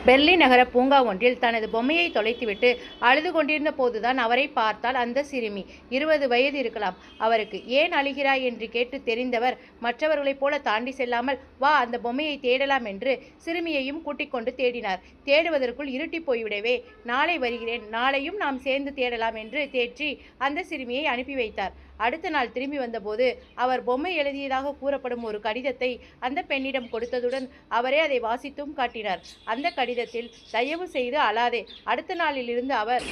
Berlin நகர பூங்கா ஒன்றில் தனது பொம்மையை தொலைத்துவிட்டு அழுது கொண்டிருந்த போதுதான் அவரை பார்த்தாள் அந்த சிறுமி. 20 வயது இருக்கலாம் அவருக்கு. ஏன் அழுகிறாய் என்று கேட்டு தெரிந்தவர் மற்றவர்களைப் போல தாண்டி செல்லாமல், வா அந்த பொம்மையை தேடலாம் என்று சிறுமியையும் கூட்டிக் கொண்டு தேடினார். தேடுவதற்குள் இருட்டி போய்விடவே, நாளை வருகிறேன், நாளையும் நாம் சேர்ந்து தேடலாம் என்று தேற்றி அந்த சிறுமியை அனுப்பி வைத்தார். அடுத்த நாள் திரும்பி வந்தபோது அவர் பொம்மை எழுதியதாக கூறப்படும் ஒரு கடிதத்தை அந்த பெண்ணிடம் கொடுத்ததுடன் அவரே அதை வாசித்தும் காட்டினார். அந்த கடிதத்தில், தயவு செய்து அழாதே. அடுத்த நாளிலிருந்து அவர்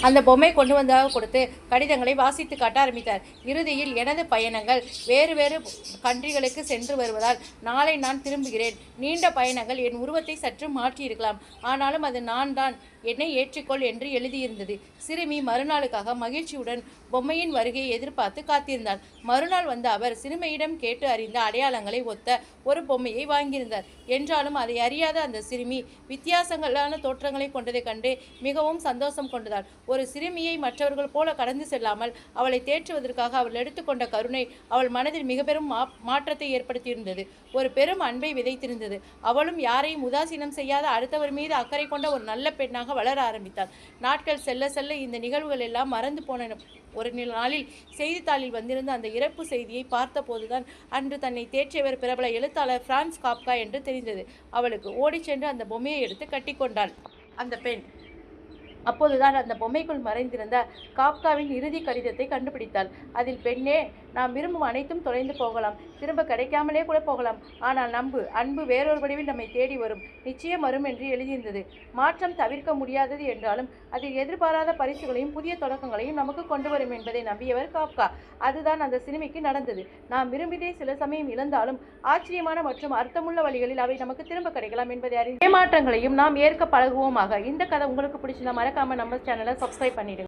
அந்த பொம்மை கொண்டு வந்ததாக கொடுத்து கடிதங்களை வாசித்து காட்ட ஆரம்பித்தார். இறுதியில், எனது பயணங்கள் வேறு வேறு கண்ட்ரிகளுக்கு சென்று வருவதால் நாளை நான் திரும்புகிறேன். நீண்ட பயணங்கள் என் உருவத்தை சற்று மாற்றியிருக்கலாம், ஆனாலும் அது நான் தான், என்னை ஏற்றுக்கொள் என்று எழுதியிருந்தது. சிறுமி மறுநாளுக்காக மகிழ்ச்சியுடன் பொம்மையின் வருகையை எதிர்பார்த்து காத்திருந்தார். மறுநாள் வந்த அவர் சிறுமியிடம் கேட்டு அறிந்த அடையாளங்களை ஒத்த ஒரு பொம்மையை வாங்கியிருந்தார். என்றாலும் அதை அறியாத அந்த சிறுமி வித்தியாசங்களான தோற்றங்களை கொண்டதை கண்டு மிகவும் சந்தோஷம் கொண்டதால் ஒரு சிறுமியை மற்றவர்கள் போல கடந்து செல்லாமல் அவளை தேற்றுவதற்காக அவள் எடுத்துக்கொண்ட கருணை அவள் மனதில் மிக பெரும் மாற்றத்தை ஏற்படுத்தியிருந்தது. ஒரு பெரும் அன்பை விதைத்திருந்தது. அவளும் யாரையும் உதாசீனம் செய்யாத, அடுத்தவர் மீது அக்கறை கொண்ட ஒரு நல்ல பெண்ணாக வளர ஆரம்பித்தாள். நாட்கள் செல்ல செல்ல இந்த நிகழ்வுகள் எல்லாம் மறந்து போன ஒரு நாளில் செய்தித்தாளில் வந்திருந்த அந்த இறப்பு செய்தியை பார்த்த போதுதான் அன்று தன்னை தேற்றியவர் பிரபல எழுத்தாளர் பிரான்ஸ் காப்கா என்று தெரிந்தது. அவளுக்கு ஓடிச் சென்று அந்த பொம்மையை எடுத்து கட்டிக்கொண்டாள் அந்த பெண். அப்போதுதான் அந்த பொம்மைக்குள் மறைந்திருந்த காப்காவின் இறுதி கடிதத்தை கண்டுபிடித்தாள். அதில், பெண்ணே, நாம் விரும்பும் அனைத்தும் தொலைந்து போகலாம், திரும்ப கிடைக்காமலே கூட போகலாம், ஆனால் நம்பு, அன்பு வேறொரு வடிவில் நம்மை தேடி வரும், நிச்சயம் வரும் என்று எழுதியிருந்தது. மாற்றம் தவிர்க்க முடியாதது என்றாலும் அதில் எதிர்பாராத பரிசுகளையும் புதிய தொடக்கங்களையும் நமக்கு கொண்டு வரும் என்பதை நம்பியவர் காப்கா. அதுதான் அந்த சிறுமிக்கு நடந்தது. நாம் விரும்பியதை சில சமயம் இழந்தாலும் ஆச்சரியமான மற்றும் அர்த்தமுள்ள வழிகளில் அவை நமக்கு திரும்ப கிடைக்கலாம் என்பதை அறிந்து ஏமாற்றங்களையும் நாம் ஏற்க பழகுவோமாக. இந்த கதை உங்களுக்கு பிடிச்சிருந்தா மறக்காம நம்ம சேனலை சப்ஸ்கிரைப் பண்ணிடுங்க.